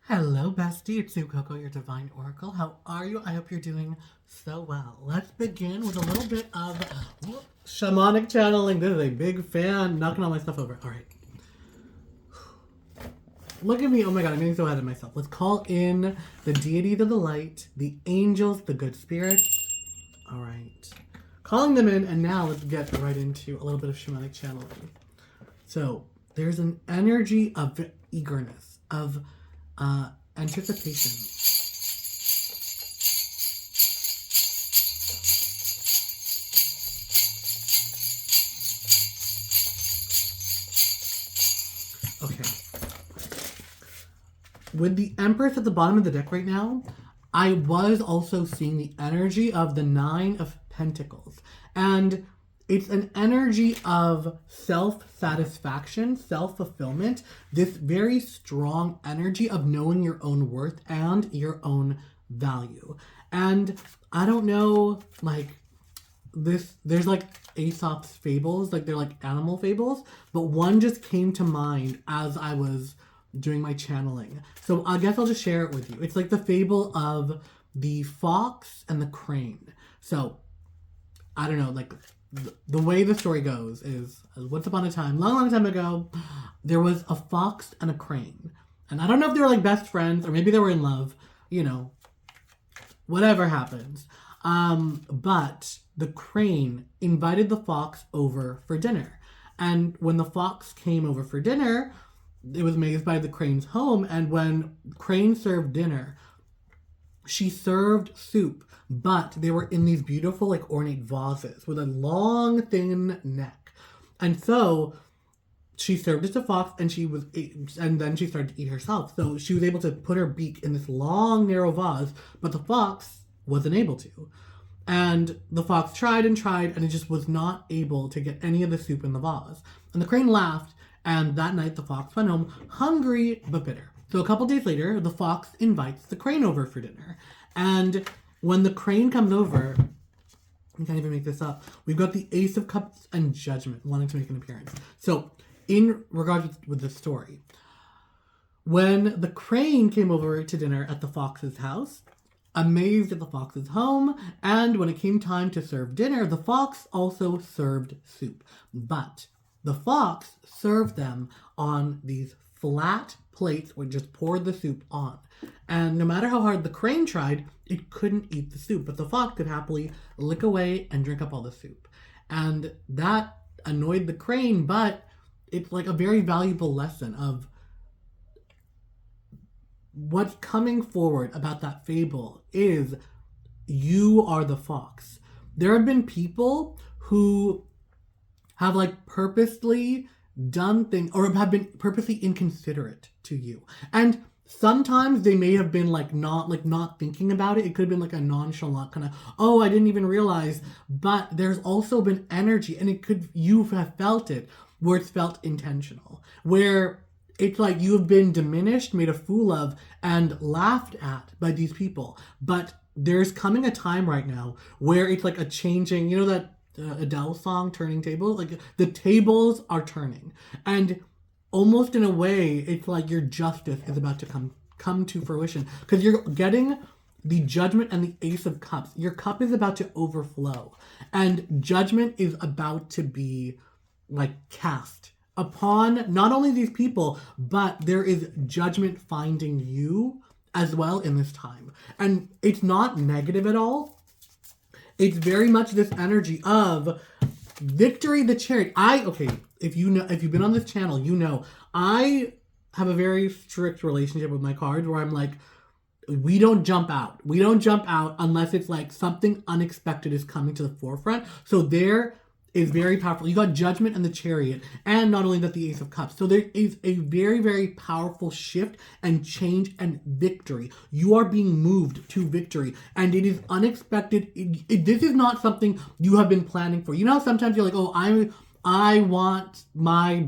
Hello, bestie. It's Sue Coco, your divine oracle. How are you? I hope you're doing so well. Let's begin with a little bit of shamanic channeling. This is a big fan knocking all my stuff over. All right. Look at me. Oh my god, I'm getting so ahead of myself. Let's call in the deities of the light, the angels, the good spirits. All right. Calling them in, and now let's get right into a little bit of shamanic channeling. So, there's an energy of eagerness, of anticipation. Okay. With the Empress at the bottom of the deck right now, I was also seeing the energy of the Nine of Pentacles. And it's an energy of self-satisfaction, self-fulfillment, this very strong energy of knowing your own worth and your own value. And I don't know, there's like Aesop's fables, they're like animal fables, but one just came to mind as I was doing my channeling. So I guess I'll just share it with you. It's like the fable of the fox and the crane. So I don't know, the way the story goes is once upon a time, long time ago, there was a fox and a crane. And I don't know if they were like best friends or maybe they were in love, whatever happens. But the crane invited the fox over for dinner. And when the fox came over for dinner, it was made by the crane's home. And when Crane served dinner, she served soup, but they were in these beautiful, ornate vases with a long, thin neck. And so she served it to Fox, and then she started to eat herself. So she was able to put her beak in this long, narrow vase, but the fox wasn't able to. And the fox tried, and it just was not able to get any of the soup in the vase. And the crane laughed, and that night the fox went home hungry but bitter. So a couple days later, the fox invites the crane over for dinner. And when the crane comes over, I can't even make this up, we've got the Ace of Cups and Judgment wanting to make an appearance. So in regards with the story, when the crane came over to dinner at the fox's house, amazed at the fox's home, and when it came time to serve dinner, the fox also served soup. But the fox served them on these flat plates where just poured the soup on. And no matter how hard the crane tried, it couldn't eat the soup. But the fox could happily lick away and drink up all the soup. And that annoyed the crane, but it's like a very valuable lesson of what's coming forward about that fable is you are the fox. There have been people who have purposely done things or have been purposely inconsiderate to you. And sometimes they may have been not thinking about it. It could have been a nonchalant kind of, oh, I didn't even realize. But there's also been energy, and you have felt it where it's felt intentional, where it's like you have been diminished, made a fool of, and laughed at by these people. But there's coming a time right now where it's like a changing, that Adele song, Turning Tables? The tables are turning. And almost in a way, it's like your justice is about to come to fruition. Because you're getting the Judgment and the Ace of Cups. Your cup is about to overflow. And judgment is about to be cast upon not only these people, but there is judgment finding you as well in this time. And it's not negative at all. It's very much this energy of Victory the Chariot. If you've been on this channel, I have a very strict relationship with my cards where I'm we don't jump out. We don't jump out unless it's something unexpected is coming to the forefront. So there is very powerful. You got Judgment and the Chariot, and not only that, the Ace of Cups. So there is a very, very powerful shift and change and victory. You are being moved to victory, and it is unexpected. This is not something you have been planning for. Sometimes you're I want my...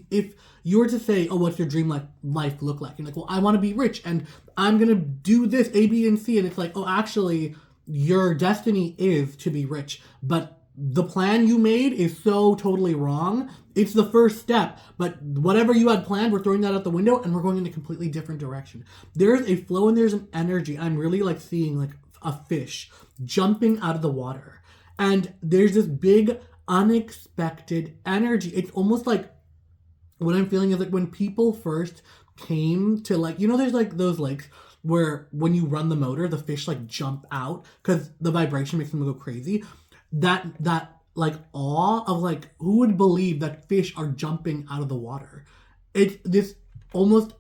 If you were to say, oh, what's your dream life look like? You're I want to be rich, and I'm going to do this, A, B, and C. And it's actually, your destiny is to be rich, but the plan you made is so totally wrong. It's the first step, but whatever you had planned, we're throwing that out the window and we're going in a completely different direction. There's a flow and there's an energy. I'm really like seeing like a fish jumping out of the water. And there's this big unexpected energy. It's almost like what I'm feeling is like when people first came to like, there's like those lakes where when you run the motor, the fish like jump out because the vibration makes them go crazy. That like awe of like, who would believe that fish are jumping out of the water? It's this almost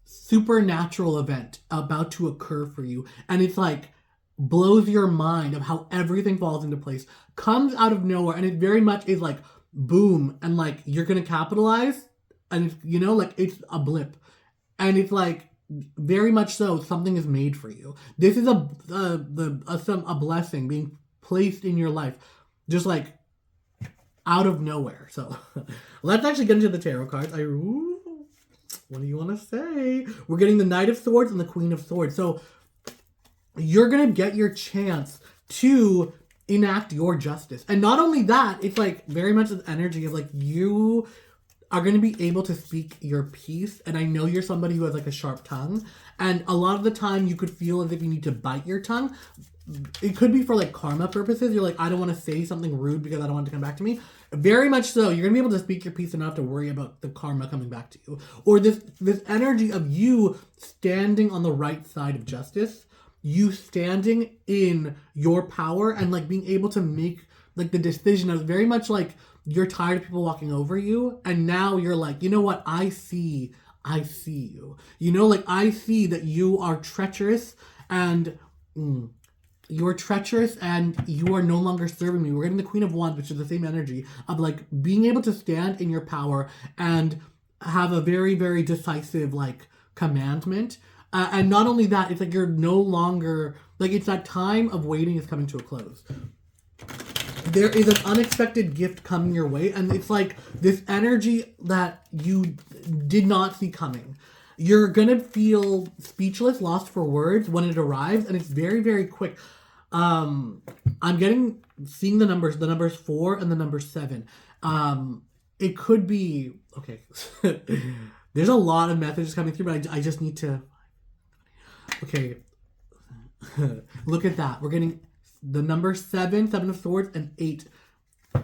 supernatural event about to occur for you. And it's like blows your mind of how everything falls into place, comes out of nowhere. And it very much is like, boom. And like, you're going to capitalize. And it's, like it's a blip. And it's like, very much so, something is made for you. This is a blessing being placed in your life, just like out of nowhere. So let's actually get into the tarot cards. What do you want to say? We're getting the Knight of Swords and the Queen of Swords. So you're going to get your chance to enact your justice. And not only that, it's like very much the energy of like you are going to be able to speak your piece. And I know you're somebody who has like a sharp tongue. And a lot of the time you could feel as if you need to bite your tongue. It could be for like karma purposes. You're like, I don't want to say something rude because I don't want it to come back to me. Very much so. You're going to be able to speak your piece and not have to worry about the karma coming back to you. Or this energy of you standing on the right side of justice. You standing in your power and like being able to make like the decision of very much like you're tired of people walking over you. And now you're like, you know what? I see you. Like I see that you are treacherous and you're treacherous and you are no longer serving me. We're getting the Queen of Wands, which is the same energy of like being able to stand in your power and have a very, very decisive like commandment. And not only that, it's like you're no longer, like it's that time of waiting is coming to a close. There is an unexpected gift coming your way, and it's like this energy that you did not see coming. You're gonna feel speechless, lost for words when it arrives, and it's very, very quick. I'm seeing the numbers 4 and the number 7. It could be, okay. There's a lot of messages coming through, but I just need to, okay. Look at that. We're getting the number 7 of Swords, and 8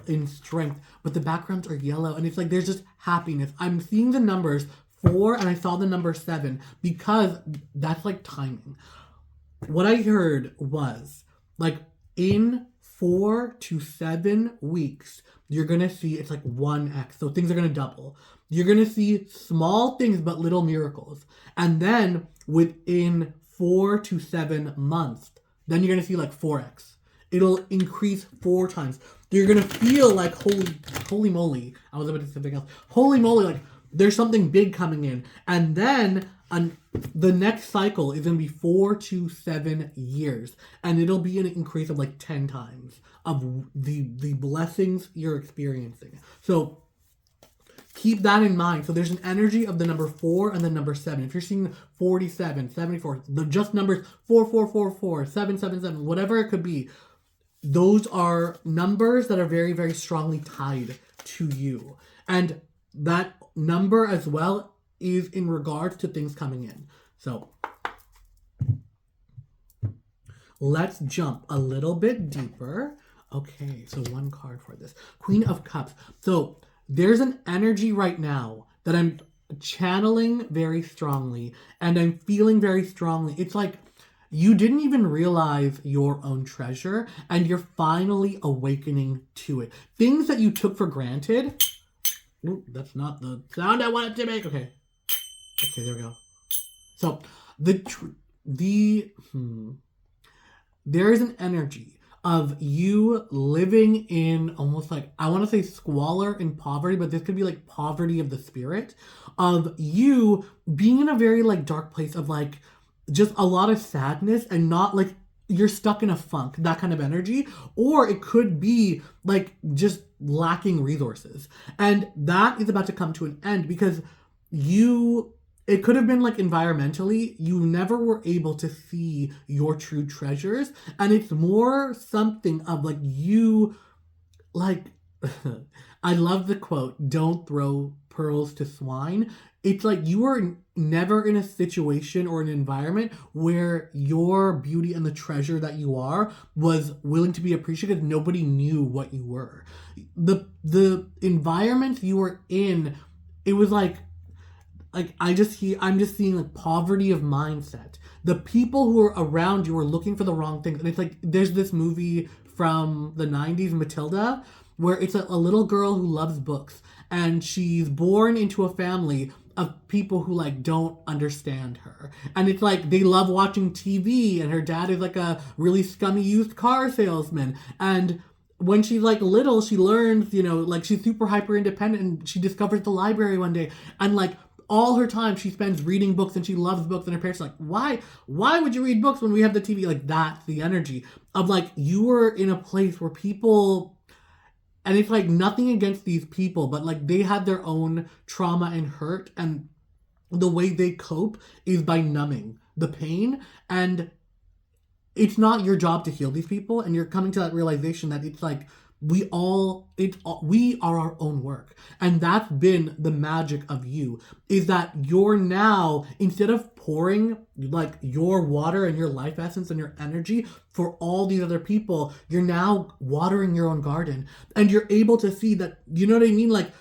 in Strength. But the backgrounds are yellow, and it's like there's just happiness. I'm seeing the numbers 4, and I saw the number 7 because that's like timing. What I heard was like in 4 to 7 weeks, you're gonna see it's like 1x. So things are gonna double. You're gonna see small things but little miracles. And then within 4 to 7 months, then you're going to see like 4x. It'll increase 4 times. You're going to feel like, holy moly. I was about to say something else. Holy moly, like there's something big coming in. And then the next cycle is going to be 4 to 7 years. And it'll be an increase of like 10 times of the blessings you're experiencing. So keep that in mind. So there's an energy of the number 4 and the number 7. If you're seeing 47, 74, the just numbers 4444, 777, whatever it could be, those are numbers that are very, very strongly tied to you. And that number as well is in regards to things coming in. So let's jump a little bit deeper. Okay, so one card for this. Queen of Cups. So there's an energy right now that I'm channeling very strongly and I'm feeling very strongly. It's like you didn't even realize your own treasure and you're finally awakening to it. Things that you took for granted. Ooh, that's not the sound I wanted to make. Okay, there we go. So there is an energy of you living in almost like, I want to say squalor and poverty, but this could be like poverty of the spirit, of you being in a very like dark place of like just a lot of sadness and not like you're stuck in a funk, that kind of energy. Or it could be like just lacking resources. And that is about to come to an end because it could have been like environmentally, you never were able to see your true treasures. And it's more something of like you like I love the quote, don't throw pearls to swine. It's like you were never in a situation or an environment where your beauty and the treasure that you are was willing to be appreciated because nobody knew what you were. The environment you were in, it was like I'm just seeing like poverty of mindset. The people who are around you are looking for the wrong things. And it's like there's this movie from the 90s, Matilda, where it's a little girl who loves books and she's born into a family of people who like don't understand her. And it's like they love watching TV and her dad is like a really scummy used car salesman. And when she's like little, she learns, like she's super hyper independent and she discovers the library one day and like all her time she spends reading books and she loves books and her parents are like, why would you read books when we have the TV? Like that's the energy of like you were in a place where people, and it's like nothing against these people, but like they had their own trauma and hurt, and the way they cope is by numbing the pain. And it's not your job to heal these people, and you're coming to that realization that it's like we are our own work. And that's been the magic of you, is that you're now, instead of pouring like your water and your life essence and your energy for all these other people, you're now watering your own garden. And you're able to see that, you know what I mean? Like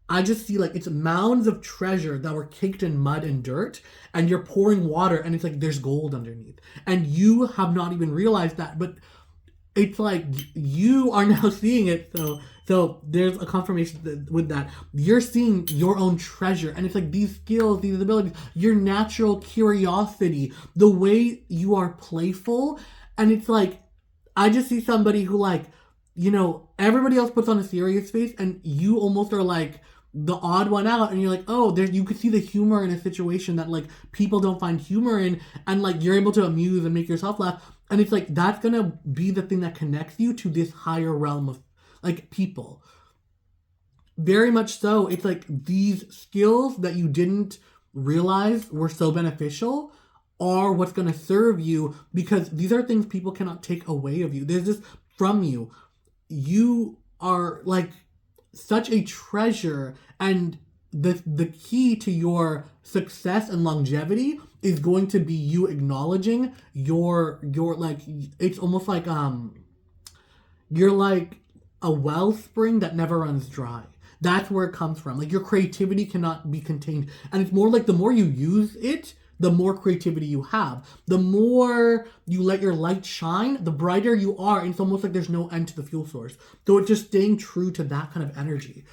I just see like it's mounds of treasure that were caked in mud and dirt, and you're pouring water and it's like there's gold underneath. And you have not even realized that, but it's like you are now seeing it. So there's a confirmation with that. You're seeing your own treasure, and it's like these skills, these abilities, your natural curiosity, the way you are playful. And it's like I just see somebody who like, everybody else puts on a serious face and you almost are like the odd one out, and you're like, oh, there you could see the humor in a situation that like people don't find humor in, and like you're able to amuse and make yourself laugh. And it's like that's gonna be the thing that connects you to this higher realm of like people. Very much so. It's like these skills that you didn't realize were so beneficial are what's gonna serve you, because these are things people cannot take away of you. There's just from you. You are like such a treasure, and the key to your success and longevity is going to be you acknowledging your like, it's almost like you're like a wellspring that never runs dry. That's where it comes from. Like your creativity cannot be contained, and it's more like the more you use it, the more creativity you have. The more you let your light shine, the brighter you are. And it's almost like there's no end to the fuel source. So it's just staying true to that kind of energy.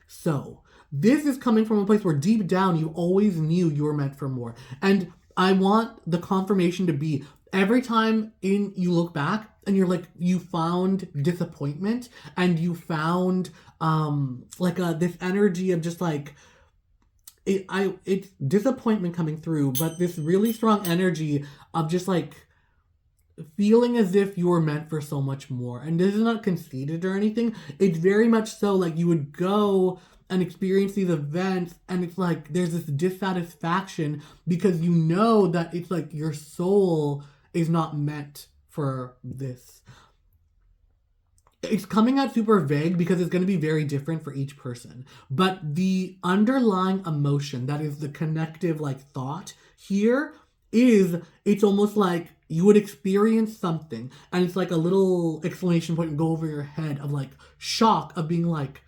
So this is coming from a place where deep down you always knew you were meant for more. And I want the confirmation to be every time you look back and you're like, you found disappointment and you found this energy of just like, it's disappointment coming through, but this really strong energy of just like feeling as if you were meant for so much more. And this is not conceited or anything. It's very much so like you would go and experience these events, and it's like there's this dissatisfaction because you know that it's like your soul is not meant for this. It's coming out super vague because it's going to be very different for each person. But the underlying emotion that is the connective like thought here is, it's almost like you would experience something and it's like a little exclamation point go over your head of like shock of being like,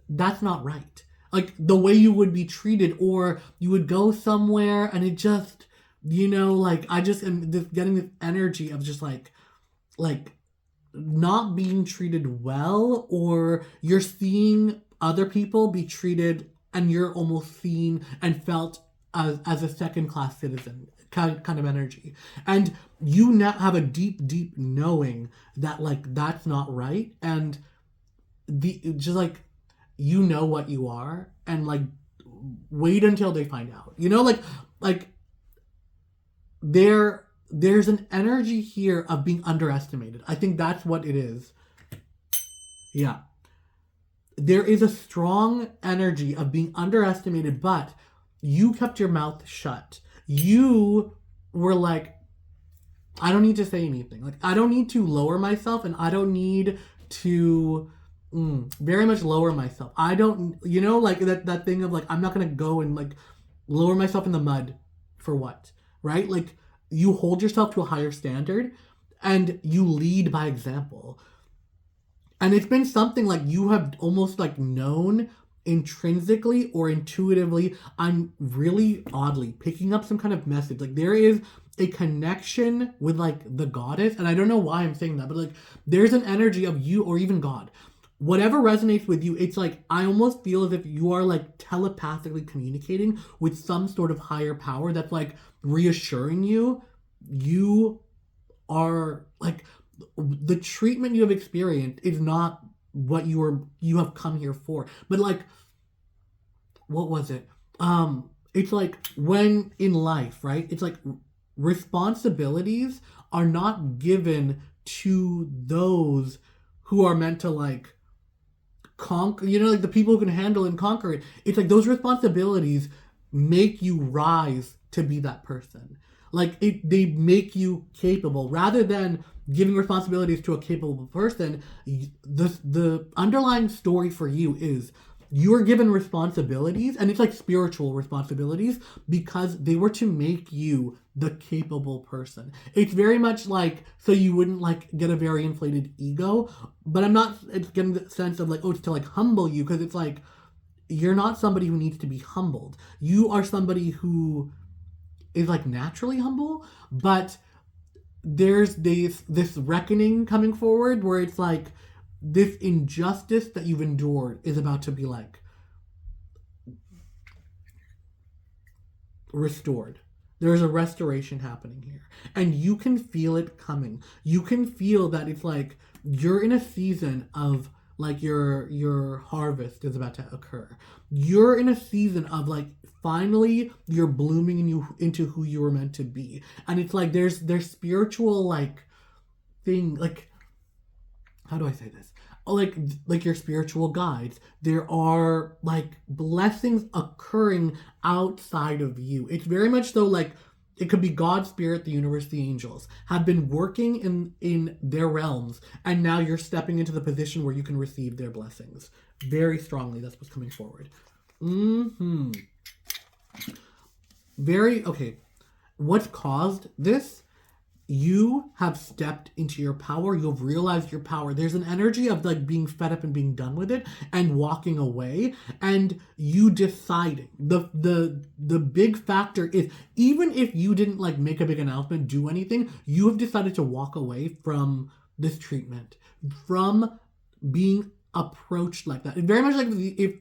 that's not right. Like the way you would be treated, or you would go somewhere and it just, like I just am just getting this energy of just like not being treated well, or you're seeing other people be treated and you're almost seen and felt as a second-class citizen kind of energy. And you now have a deep knowing that like that's not right, and just like what you are, and like wait until they find out. Like there's an energy here of being underestimated. I think that's what it is. Yeah. There is a strong energy of being underestimated, but you kept your mouth shut. You were like, I don't need to say anything. Like, I don't need to lower myself, and I don't need to very much lower myself. I don't, like that thing of like, I'm not going to go and like lower myself in the mud for what, right? Like you hold yourself to a higher standard and you lead by example. And it's been something like you have almost like known intrinsically or intuitively. I'm really oddly picking up some kind of message. Like there is a connection with like the goddess. And I don't know why I'm saying that, but like there's an energy of you or even God. Whatever resonates with you, it's like I almost feel as if you are like telepathically communicating with some sort of higher power that's like reassuring you are like the treatment you have experienced is not what you have come here for. But like what was it? It's like when in life, right? It's like responsibilities are not given to those who are meant to like conquer, like the people who can handle and conquer it. It's like those responsibilities make you rise to be that person. Like they make you capable rather than giving responsibilities to a capable person. The underlying story for you is you are given responsibilities, and it's like spiritual responsibilities because they were to make you the capable person. It's very much like, so you wouldn't like get a very inflated ego, but I'm not getting the sense of like, oh, it's to like humble you, because it's like you're not somebody who needs to be humbled. You are somebody who is like naturally humble, but there's this reckoning coming forward where it's like this injustice that you've endured is about to be like restored. There's a restoration happening here, and you can feel it coming. You can feel that it's like you're in a season of like your harvest is about to occur. You're in a season of like finally you're blooming into who you were meant to be. And it's like there's spiritual like thing, like how do I say this? Like your spiritual guides. There are like blessings occurring outside of you. It's very much though like it could be God, Spirit, the universe, the angels have been working in their realms, and now you're stepping into the position where you can receive their blessings. Very strongly, that's what's coming forward. Okay. What's caused this? You have stepped into your power. You've realized your power. There's an energy of like being fed up and being done with it and walking away, and you deciding. The big factor is, even if you didn't like make a big announcement, do anything, you have decided to walk away from this treatment, from being approached like that. It's very much like if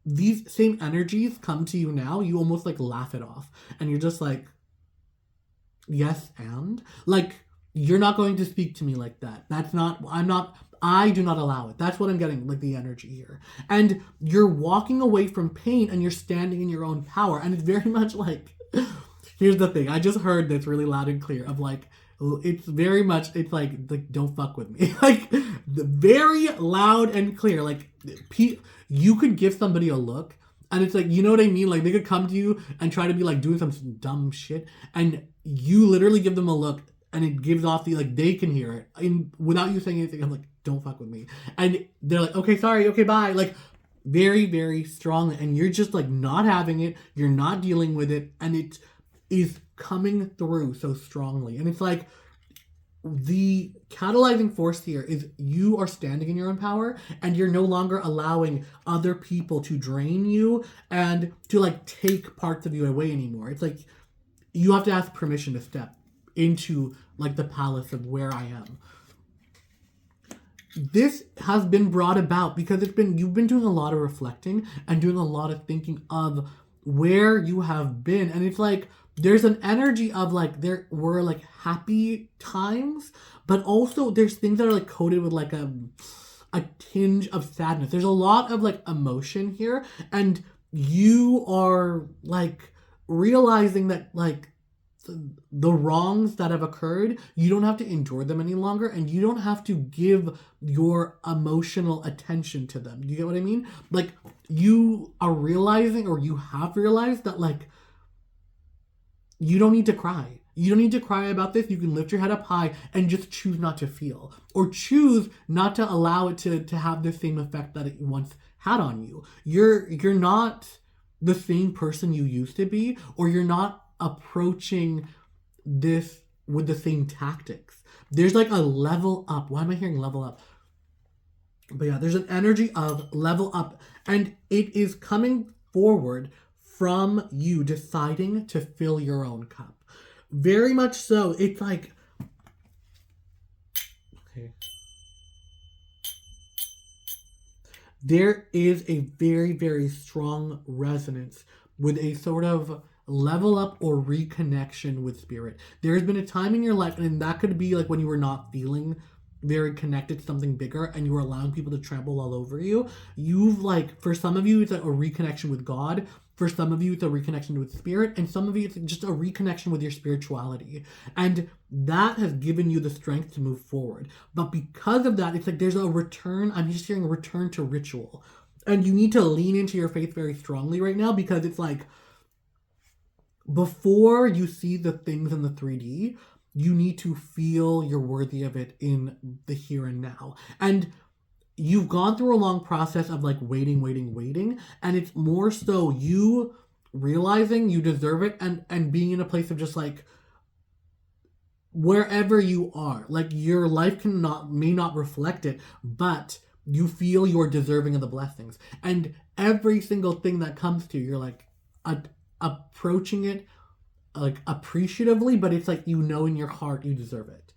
these same energies come to you now, you almost like laugh it off, and you're just like, yes, and like you're not going to speak to me like that. I do not allow it. That's what I'm getting, like the energy here. And you're walking away from pain and you're standing in your own power. And it's very much like, here's the thing. I just heard this really loud and clear of like, it's very much, it's like don't fuck with me. Like very loud and clear. Like you could give somebody a look, and it's like, you know what I mean? Like they could come to you and try to be like doing some dumb shit, and you literally give them a look, and it gives off the like they can hear it, and without you saying anything, I'm like, don't fuck with me. And they're like, okay, sorry, okay, bye. Like very, very strong, and you're just like not having it. You're not dealing with it, and it is coming through so strongly. And it's like the catalyzing force here is you are standing in your own power, and you're no longer allowing other people to drain you and to like take parts of you away anymore. It's like you have to ask permission to step into like the palace of where I am. This has been brought about because you've been doing a lot of reflecting and doing a lot of thinking of where you have been. And it's like there's an energy of like there were like happy times, but also there's things that are like coated with like a tinge of sadness. There's a lot of like emotion here, and you are like realizing that like the wrongs that have occurred, you don't have to endure them any longer, and you don't have to give your emotional attention to them. Do you get what I mean? Like you are realizing, or you have realized that like you don't need to cry. You don't need to cry about this. You can lift your head up high and just choose not to feel, or choose not to allow it to have the same effect that it once had on you. You're not the same person you used to be, or you're not approaching this with the same tactics. There's like a level up. Why am I hearing level up? But yeah, there's an energy of level up, and it is coming forward from you deciding to fill your own cup. Very much so. It's like, okay. There is a very, very strong resonance with a sort of level up or reconnection with spirit. There has been a time in your life, and that could be like when you were not feeling very connected to something bigger and you were allowing people to trample all over you. You've like, for some of you, it's like a reconnection with God. For some of you, it's a reconnection with spirit. And some of you, it's just a reconnection with your spirituality. And that has given you the strength to move forward. But because of that, it's like there's a return. I'm just hearing a return to ritual. And you need to lean into your faith very strongly right now, because it's like, before you see the things in the 3D, you need to feel you're worthy of it in the here and now. And you've gone through a long process of like waiting. And it's more so you realizing you deserve it, and being in a place of just like, wherever you are, like your life may not reflect it, but you feel you're deserving of the blessings. And every single thing that comes to you, you're like approaching it like appreciatively, but it's like, you know, in your heart you deserve it.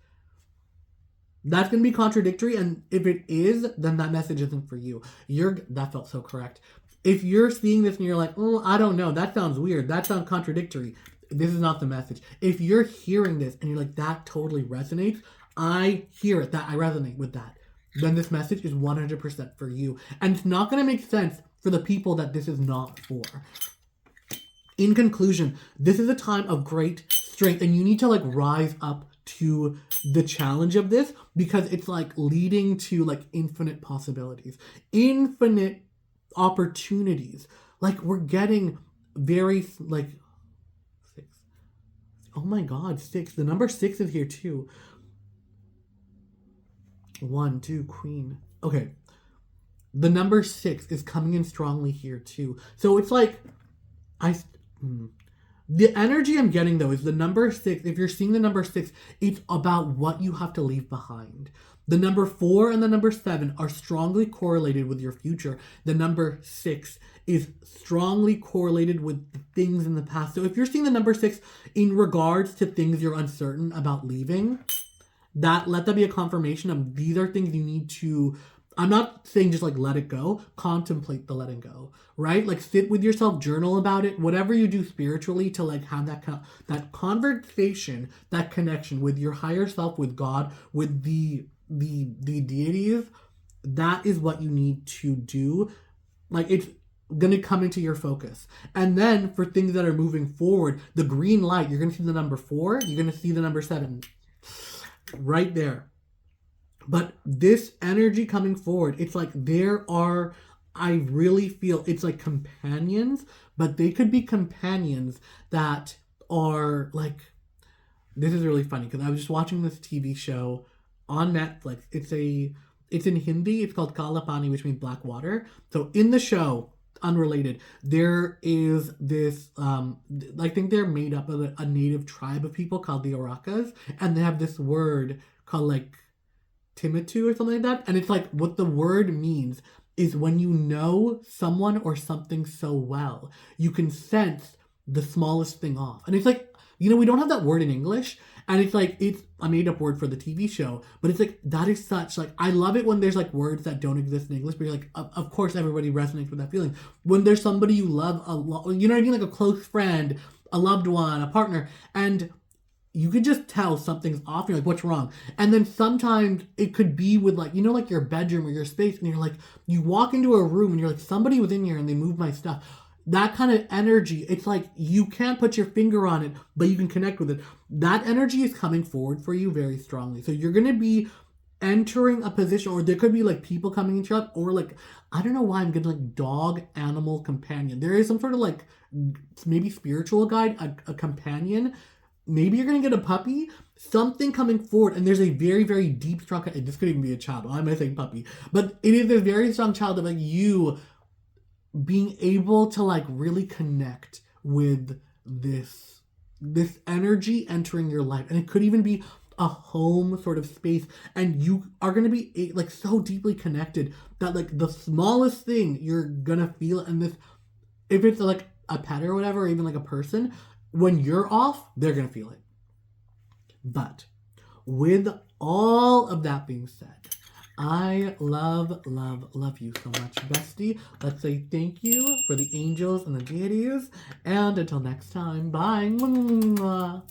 That's going to be contradictory, and if it is, then that message isn't for you. That felt so correct. If you're seeing this and you're like, oh, I don't know, that sounds weird, that sounds contradictory, this is not the message. If you're hearing this and you're like, that totally resonates, I hear it, that I resonate with that, then this message is 100% for you. And it's not going to make sense for the people that this is not for. In conclusion, this is a time of great strength, and you need to like rise up to the challenge of this, because it's like leading to like infinite possibilities, infinite opportunities. Like we're getting very like 6. Oh my God, 6. The number 6 is here too. 1, 2, Queen. Okay. The number 6 is coming in strongly here too. So it's like, the energy I'm getting though is the number 6. If you're seeing the number 6, it's about what you have to leave behind. The number 4 and the number 7 are strongly correlated with your future. The number 6 is strongly correlated with the things in the past. So if you're seeing the number 6 in regards to things you're uncertain about leaving, let that be a confirmation of these are things you need to, I'm not saying just like let it go, contemplate the letting go, right? Like sit with yourself, journal about it, whatever you do spiritually to like have that conversation, that connection with your higher self, with God, with the deities. That is what you need to do. Like it's going to come into your focus. And then for things that are moving forward, the green light, you're going to see the number 4, you're going to see the number 7 right there. But this energy coming forward, it's like I really feel it's like companions, but they could be companions that are like, this is really funny because I was just watching this TV show on Netflix. It's in Hindi. It's called Kala Pani, which means black water. So in the show, unrelated, there is this, I think they're made up of a native tribe of people called the Arakas, and they have this word called like Timatu or something like that. And it's like, what the word means is when you know someone or something so well, you can sense the smallest thing off. And it's like, we don't have that word in English. And it's like, it's a made up word for the TV show. But it's like, that is such, like, I love it when there's like words that don't exist in English. But you're like, of course, everybody resonates with that feeling. When there's somebody you love a lot, you know what I mean? Like a close friend, a loved one, a partner. And you could just tell something's off. You're like, what's wrong? And then sometimes it could be with like, like your bedroom or your space. And you're like, you walk into a room and you're like, somebody was in here and they moved my stuff. That kind of energy, it's like you can't put your finger on it, but you can connect with it. That energy is coming forward for you very strongly. So you're going to be entering a position, or there could be like people coming into your life, or like, I don't know why I'm getting like dog, animal, companion. There is some sort of like maybe spiritual guide, a companion, maybe you're gonna get a puppy, something coming forward, and there's a very, very deep, strong, this could even be a child, why am I saying puppy? But it is a very strong child of like you being able to like really connect with this energy entering your life. And it could even be a home sort of space, and you are going to be like so deeply connected that like the smallest thing you're gonna feel. And this, if it's like a pet or whatever, or even like a person, when you're off, they're gonna feel it. But with all of that being said, I love, love, love you so much, bestie. Let's say thank you for the angels and the deities. And until next time, bye.